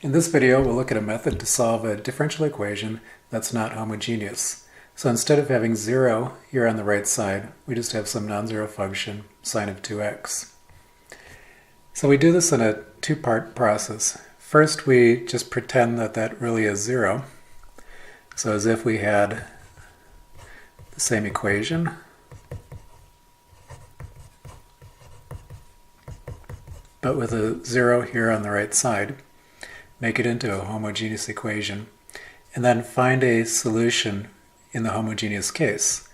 In this video, we'll look at a method to solve a differential equation that's not homogeneous. So instead of having 0 here on the right side, we just have some non-zero function, sine of 2x. So we do this in a two-part process. First, we just pretend that that really is 0. So as if we had the same equation. But with a 0 here on the right side, make it into a homogeneous equation, and then find a solution in the homogeneous case.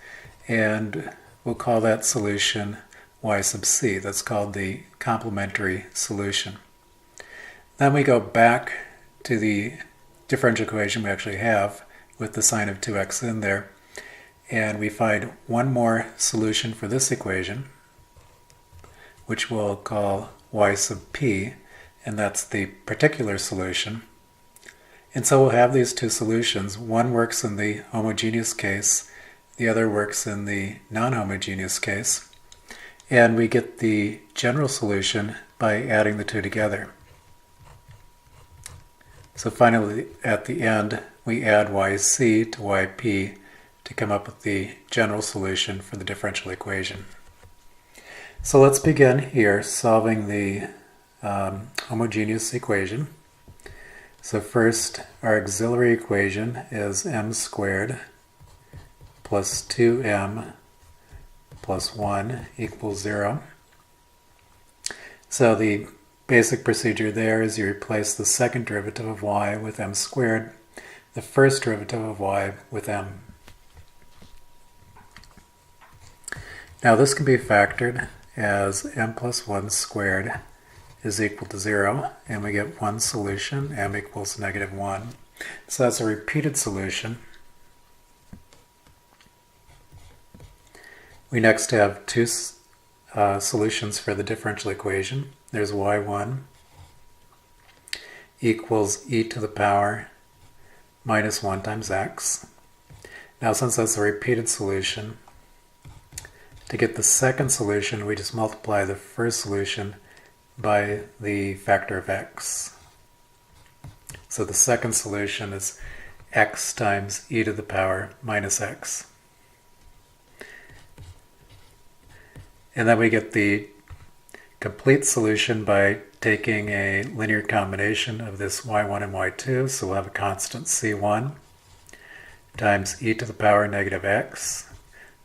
And we'll call that solution y sub c. That's called the complementary solution. Then we go back to the differential equation we actually have with the sine of 2x in there, and we find one more solution for this equation, which we'll call y sub p, and that's the particular solution. And so we'll have these two solutions. One works in the homogeneous case, the other works in the non-homogeneous case, and we get the general solution by adding the two together. So finally, at the end, we add yc to yp to come up with the general solution for the differential equation. So let's begin here solving the homogeneous equation. So first, our auxiliary equation is m squared plus 2m plus 1 equals 0. So the basic procedure there is you replace the second derivative of y with m squared, the first derivative of y with m. Now this can be factored as m plus 1 squared is equal to 0, and we get one solution, m equals negative 1. So that's a repeated solution. We next have two solutions for the differential equation. There's y1 equals e to the power minus 1 times x. Now since that's a repeated solution, to get the second solution, we just multiply the first solution by the factor of x. So the second solution is x times e to the power minus x. And then we get the complete solution by taking a linear combination of this y1 and y2. So we'll have a constant c1 times e to the power negative x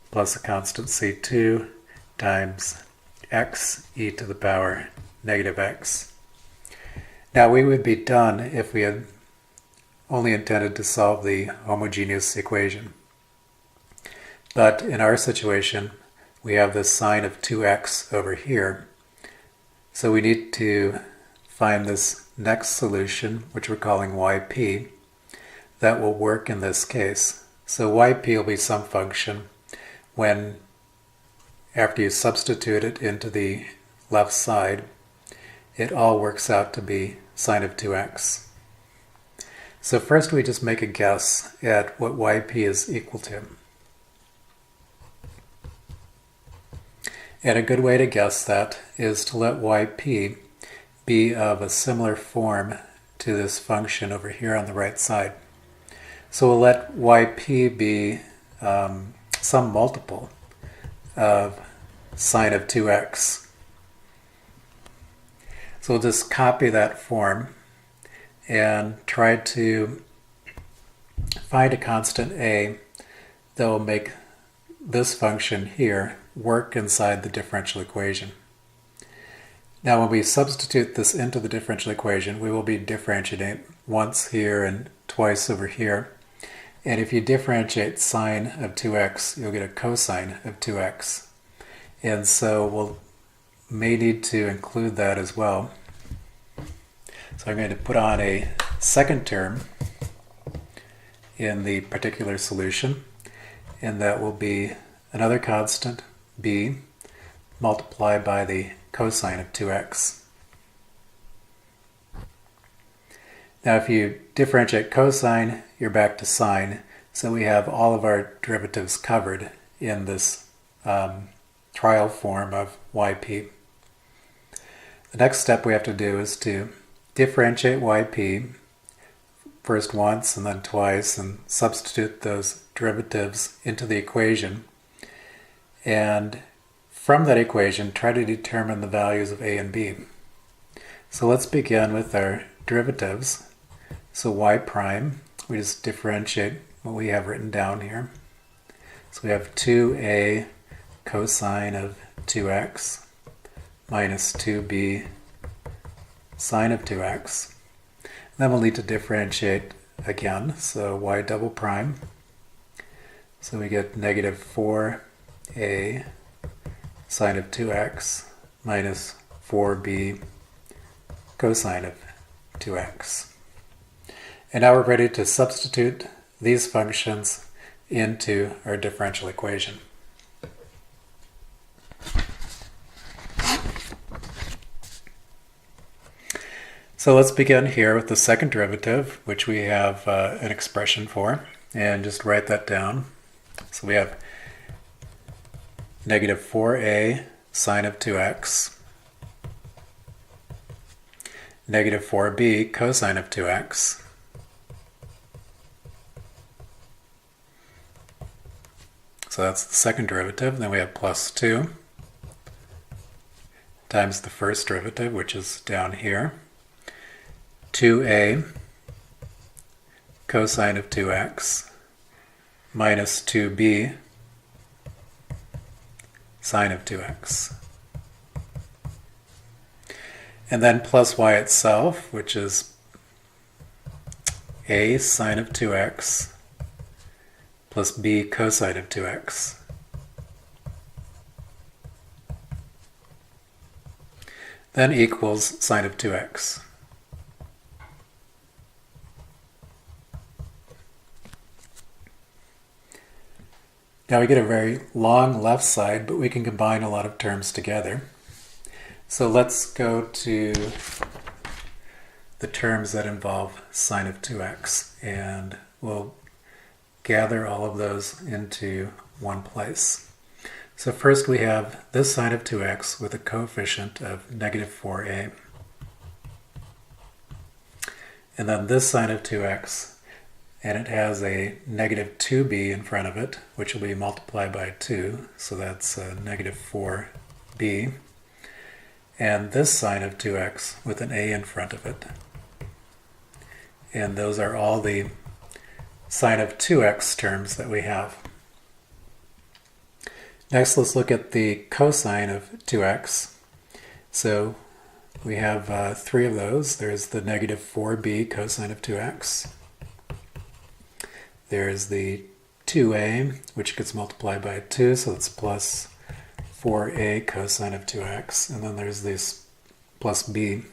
plus a constant c2 times x e to the power negative x. Now we would be done if we had only intended to solve the homogeneous equation. But in our situation, we have this sine of 2x over here. So we need to find this next solution, which we're calling yp, that will work in this case. So yp will be some function when, after you substitute it into the left side, it all works out to be sine of 2x. So first we just make a guess at what yp is equal to. And a good way to guess that is to let yp be of a similar form to this function over here on the right side. So we'll let yp be some multiple of sine of 2x. So we'll just copy that form and try to find a constant a that will make this function here work inside the differential equation. Now when we substitute this into the differential equation, we will be differentiating once here and twice over here. And if you differentiate sine of 2x, you'll get a cosine of 2x. And so we'll may need to include that as well. So I'm going to put on a second term in the particular solution, and that will be another constant, b, multiplied by the cosine of 2x. Now if you differentiate cosine, you're back to sine, so we have all of our derivatives covered in this trial form of yp. The next step we have to do is to differentiate yp first once and then twice and substitute those derivatives into the equation. And from that equation, try to determine the values of a and b. So let's begin with our derivatives. So y prime, we just differentiate what we have written down here. So we have 2a cosine of 2x minus 2b sine of 2x. Then we'll need to differentiate again. So y double prime. So we get negative 4a sine of 2x minus 4b cosine of 2x. And now we're ready to substitute these functions into our differential equation. So let's begin here with the second derivative, which we have an expression for, and just write that down. So we have negative 4a sine of 2x, negative 4b cosine of 2x, so that's the second derivative. Then we have plus 2 times the first derivative, which is down here. 2a cosine of 2x minus 2b sine of 2x. And then plus y itself, which is a sine of 2x plus b cosine of 2x. Then equals sine of 2x. Now we get a very long left side, but we can combine a lot of terms together. So let's go to the terms that involve sine of 2x, and we'll gather all of those into one place. So first we have this sine of 2x with a coefficient of negative 4a. And then this sine of 2x, and it has a negative 2b in front of it, which will be multiplied by 2, so that's negative 4b. And this sine of 2x with an a in front of it. And those are all the sine of 2x terms that we have. Next, let's look at the cosine of 2x. So we have three of those. There's the negative 4b cosine of 2x. There's the 2a, which gets multiplied by 2, so it's plus 4a cosine of 2x. And then there's this plus b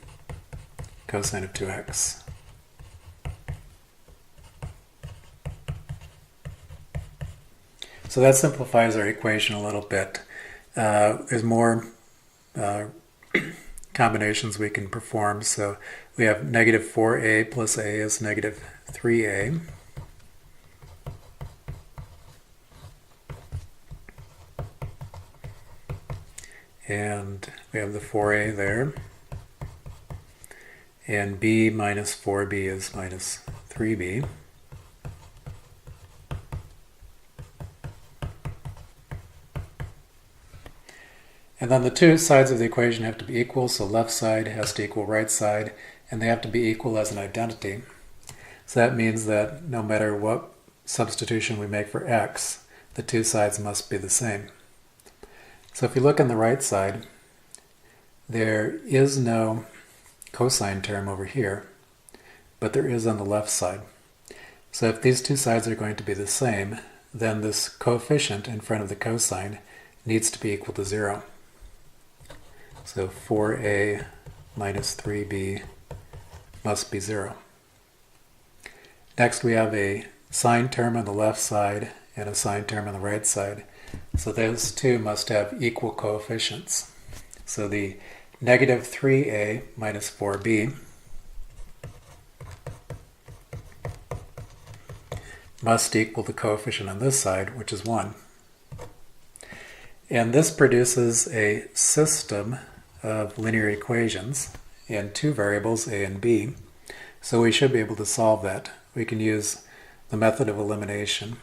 cosine of 2x. So that simplifies our equation a little bit. There's more combinations we can perform. So we have negative 4a plus a is negative 3a. And we have the 4a there. And b minus 4b is minus 3b. And then the two sides of the equation have to be equal, so left side has to equal right side, and they have to be equal as an identity. So that means that no matter what substitution we make for x, the two sides must be the same. So if you look on the right side, there is no cosine term over here, but there is on the left side. So if these two sides are going to be the same, then this coefficient in front of the cosine needs to be equal to 0. So 4a minus 3b must be 0. Next we have a sine term on the left side and a sine term on the right side. So those two must have equal coefficients. So the negative 3a minus 4b must equal the coefficient on this side, which is 1. And this produces a system of linear equations. in two variables, a and b. So we should be able to solve that. We can use the method of elimination.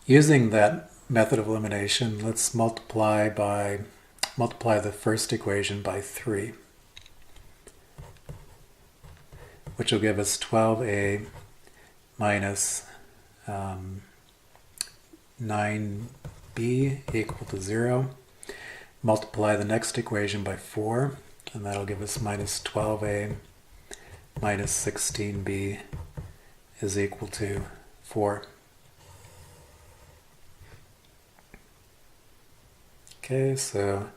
Using that method of elimination, let's multiply the first equation by 3, which will give us 12a minus 9b equal to 0. Multiply the next equation by 4, and that'll give us minus 12a minus 16b is equal to 4. Okay, so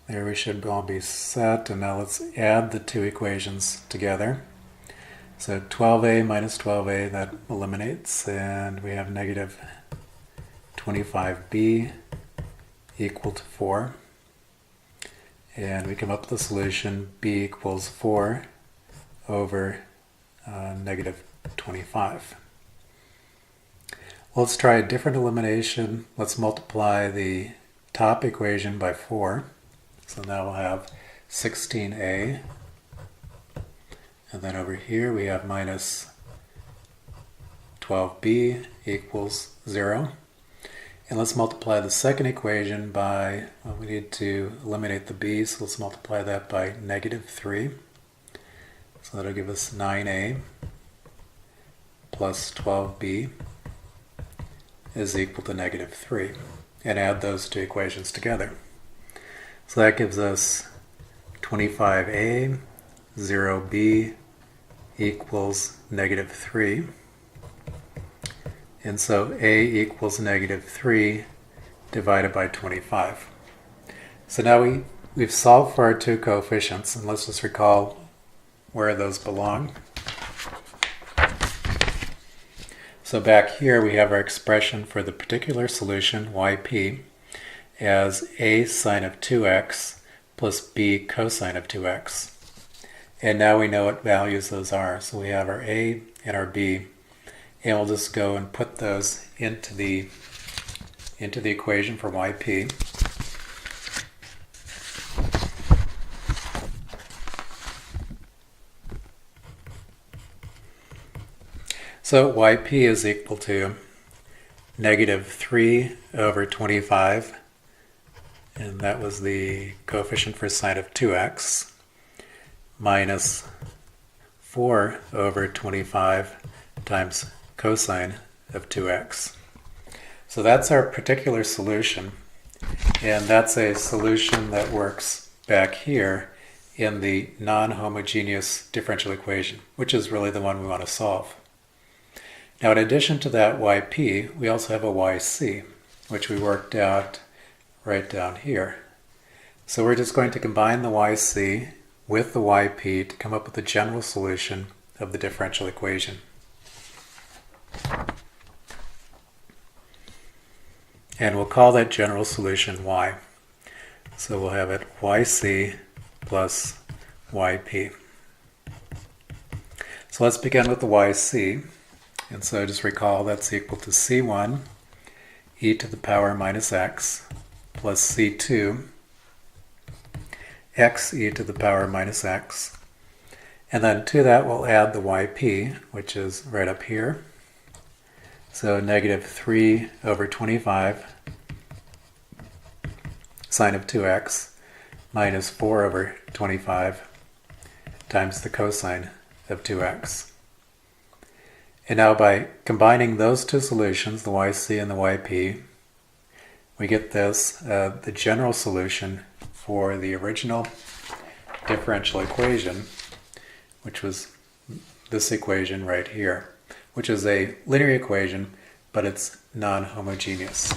there we should all be set, and now let's add the two equations together. So 12a minus 12a, that eliminates, and we have negative 25b equal to 4. And we come up with the solution b equals 4 over negative 25. Well, let's try a different elimination. Let's multiply the top equation by 4. So now we'll have 16a. And then over here we have minus 12b equals 0. And let's multiply the second equation by, well, we need to eliminate the b, so let's multiply that by negative 3. So that'll give us 9a plus 12b is equal to negative 3. And add those two equations together. So that gives us 25a, 0b equals negative 3. And so a equals negative 3 divided by 25. So now we've solved for our two coefficients, and let's just recall where those belong. So back here we have our expression for the particular solution, yp, as a sine of 2x plus b cosine of 2x. And now we know what values those are. So we have our a and our b, and we'll just go and put those into the equation for yp. So yp is equal to negative 3 over 25, and that was the coefficient for sine of 2x, minus 4 over 25 times cosine of 2x. So that's our particular solution, and that's a solution that works back here in the non-homogeneous differential equation, which is really the one we want to solve. Now, in addition to that yp, we also have a yc, which we worked out right down here. So we're just going to combine the yc with the yp to come up with the general solution of the differential equation. And we'll call that general solution y. So we'll have it yc plus yp. So let's begin with the yc. And so just recall that's equal to c1 e to the power minus x plus c2 x e to the power minus x. And then to that we'll add the yp, which is right up here. So negative 3 over 25 sine of 2x minus 4 over 25 times the cosine of 2x. And now by combining those two solutions, the yc and the yp, we get this, the general solution for the original differential equation, which was this equation right here, which is a linear equation, but it's non-homogeneous.